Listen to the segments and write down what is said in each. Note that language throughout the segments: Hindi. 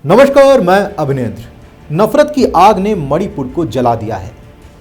नमस्कार, मैं अभिनेंद्र। नफरत की आग ने मणिपुर को जला दिया है।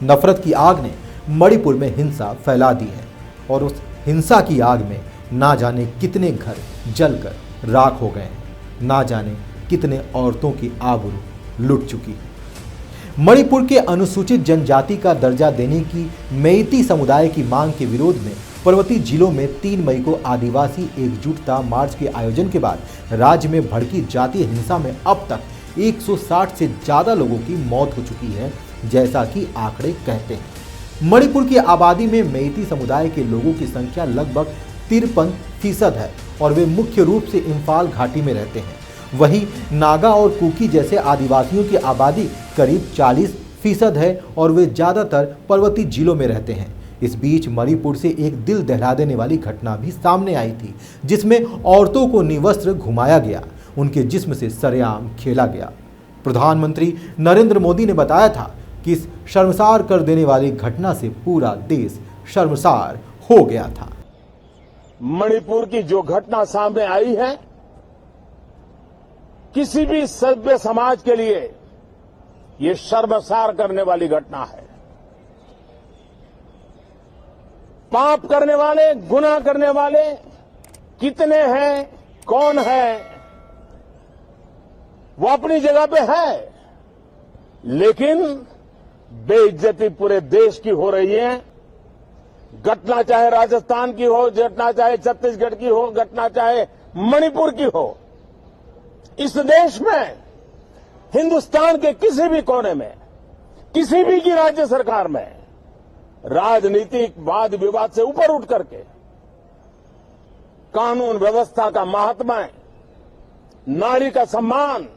नफरत की आग ने मणिपुर में हिंसा फैला दी है और उस हिंसा की आग में ना जाने कितने घर जलकर राख हो गए हैं, ना जाने कितने औरतों की आबरू लुट चुकी है। मणिपुर के अनुसूचित जनजाति का दर्जा देने की मेइती समुदाय की मांग के विरोध में पर्वतीय जिलों में 3 मई को आदिवासी एकजुटता मार्च के आयोजन के बाद राज्य में भड़की जातीय हिंसा में अब तक 160 से ज्यादा लोगों की मौत हो चुकी है, जैसा कि आंकड़े कहते हैं। मणिपुर की आबादी में मेइती समुदाय के लोगों की संख्या लगभग 53% है और वे मुख्य रूप से इम्फाल घाटी में रहते हैं। वहीं नागा और कुकी जैसे आदिवासियों की आबादी करीब 40% है और वे ज्यादातर पर्वतीय जिलों में रहते हैं। इस बीच मणिपुर से एक दिल दहला देने वाली घटना भी सामने आई थी, जिसमें औरतों को निवस्त्र घुमाया गया, उनके जिस्म से सरेआम खेला गया। प्रधानमंत्री नरेंद्र मोदी ने बताया था कि इस शर्मसार कर देने वाली घटना से पूरा देश शर्मसार हो गया था। मणिपुर की जो घटना सामने आई है, किसी भी सभ्य समाज के लिए ये शर्मसार करने वाली घटना है। पाप करने वाले, गुनाह करने वाले कितने हैं, कौन है, वो अपनी जगह पे है, लेकिन बेइज्जती पूरे देश की हो रही है। घटना चाहे राजस्थान की हो, घटना चाहे छत्तीसगढ़ की हो, घटना चाहे मणिपुर की हो, इस देश में, हिंदुस्तान के किसी भी कोने में, किसी भी की राज्य सरकार में राजनीतिक वाद विवाद से ऊपर उठ करके कानून व्यवस्था का महात्म्य, नारी का सम्मान,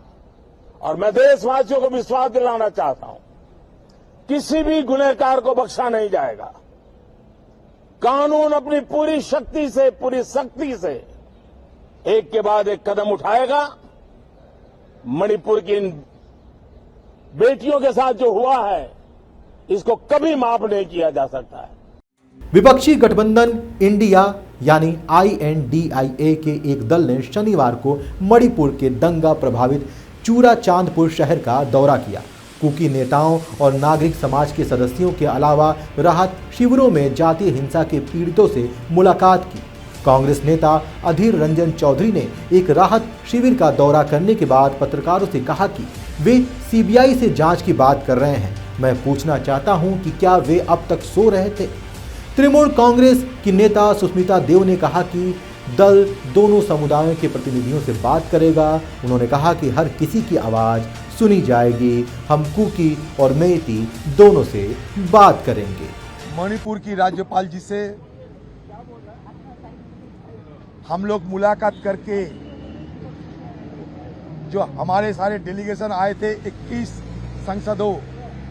और मैं देशवासियों को विश्वास दिलाना चाहता हूं, किसी भी गुनहगार को बख्शा नहीं जाएगा। कानून अपनी पूरी शक्ति से, पूरी सख्ती से एक के बाद एक कदम उठाएगा। मणिपुर की इन बेटियों के साथ जो हुआ है, इसको कभी माफ नहीं किया जा सकता है। विपक्षी गठबंधन इंडिया यानी INDIA के एक दल ने शनिवार को मणिपुर के दंगा प्रभावित चूरा चांदपुर शहर का दौरा किया। कुकी नेताओं और नागरिक समाज के सदस्यों के अलावा राहत शिविरों में जातीय हिंसा के पीड़ितों से मुलाकात की। कांग्रेस नेता अधीर रंजन चौधरी ने एक राहत शिविर का दौरा करने के बाद पत्रकारों से कहा कि वे CBI से जांच की बात कर रहे हैं। मैं पूछना चाहता हूं कि क्या वे अब तक सो रहे थे। तृणमूल कांग्रेस की नेता सुष्मिता देव ने कहा कि दल दोनों समुदायों के प्रतिनिधियों से बात करेगा। उन्होंने कहा कि हर किसी की आवाज सुनी जाएगी। हम कुकी और मेइती दोनों से बात करेंगे। मणिपुर की राज्यपाल जी से हम लोग मुलाकात करके, जो हमारे सारे डेलीगेशन आए थे 21 सांसदों,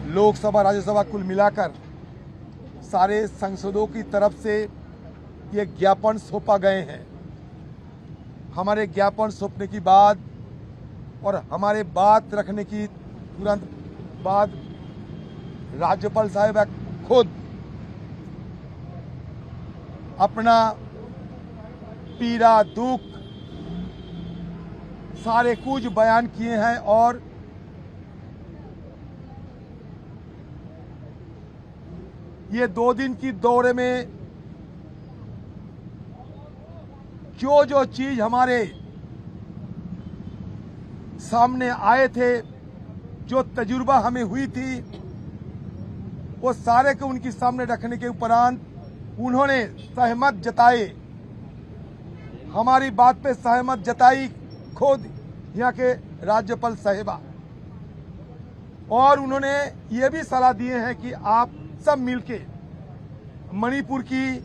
लोकसभा राज्यसभा कुल मिलाकर सारे सांसदों की तरफ से ये ज्ञापन सौंपा गए हैं। हमारे ज्ञापन सौंपने की बाद और हमारे बात रखने की तुरंत बाद राज्यपाल साहिबा खुद अपना पीड़ा, दुख सारे कुछ बयान किए हैं और ये 2 दिन की दौरे में जो जो चीज हमारे सामने आए थे, जो तजुर्बा हमें हुई थी, वो सारे को उनके सामने रखने के उपरांत उन्होंने सहमत जताए, हमारी बात पे सहमत जताई खुद यहाँ के राज्यपाल साहिबा। और उन्होंने ये भी सलाह दिए हैं कि आप सब मिलके मणिपुर की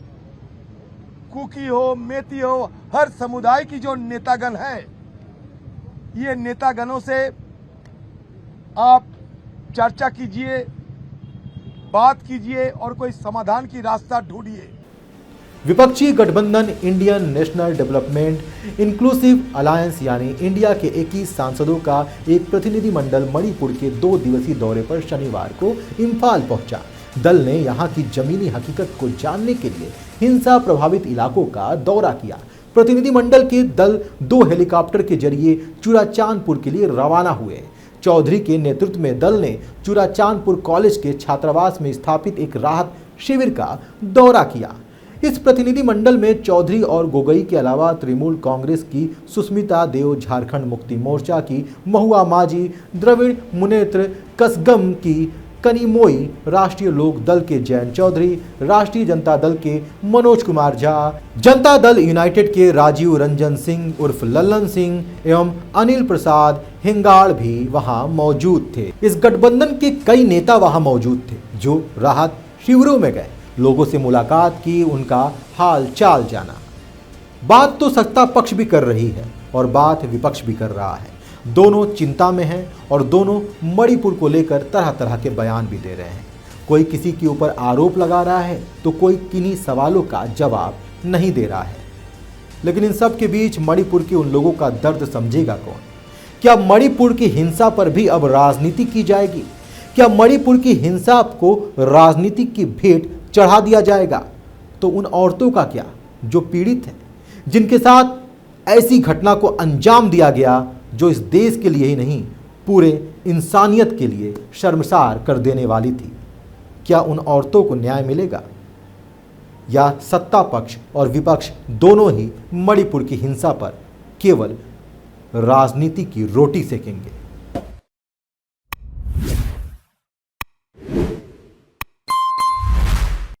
कुकी हो, मेती हो, हर समुदाय की जो नेतागण है, ये नेतागणों से आप चर्चा कीजिए, बात कीजिए और कोई समाधान की रास्ता ढूंढिए। विपक्षी गठबंधन Indian national development inclusive alliance यानी इंडिया के 21 सांसदों का एक प्रतिनिधिमंडल मणिपुर के 2 दिवसीय दौरे पर शनिवार को इम्फाल पहुंचा। दल ने यहां की जमीनी हकीकत को जानने के लिए हिंसा प्रभावित इलाकों का दौरा किया। प्रतिनिधिमंडल के दल 2 हेलीकॉप्टर के जरिए चूड़ाचांदपुर के लिए रवाना हुए। चौधरी के नेतृत्व में दल ने चूड़ाचांदपुर कॉलेज के छात्रावास में स्थापित एक राहत शिविर का दौरा किया। इस प्रतिनिधिमंडल में चौधरी और गोगोई के अलावा तृणमूल कांग्रेस की सुष्मिता देव, झारखंड मुक्ति मोर्चा की महुआ माझी, द्रविड़ मुनेत्र कसगम की कनिमोई, राष्ट्रीय लोक दल के जयंत चौधरी, राष्ट्रीय जनता दल के मनोज कुमार झा, जनता दल यूनाइटेड के राजीव रंजन सिंह उर्फ लल्लन सिंह एवं अनिल प्रसाद हिंगाड़ भी वहां मौजूद थे। इस गठबंधन के कई नेता वहां मौजूद थे जो राहत शिविरों में गए, लोगों से मुलाकात की, उनका हाल चाल जाना। बात तो सत्ता पक्ष भी कर रही है और बात विपक्ष भी कर रहा है। दोनों चिंता में हैं और दोनों मणिपुर को लेकर तरह तरह के बयान भी दे रहे हैं। कोई किसी के ऊपर आरोप लगा रहा है तो कोई किन्हीं सवालों का जवाब नहीं दे रहा है। लेकिन इन सब के बीच मणिपुर के उन लोगों का दर्द समझेगा कौन? क्या मणिपुर की हिंसा पर भी अब राजनीति की जाएगी? क्या मणिपुर की हिंसा को राजनीति की भेंट चढ़ा दिया जाएगा? तो उन औरतों का क्या जो पीड़ित हैं, जिनके साथ ऐसी घटना को अंजाम दिया गया जो इस देश के लिए ही नहीं पूरे इंसानियत के लिए शर्मसार कर देने वाली थी? क्या उन औरतों को न्याय मिलेगा या सत्ता पक्ष और विपक्ष दोनों ही मणिपुर की हिंसा पर केवल राजनीति की रोटी सेकेंगे?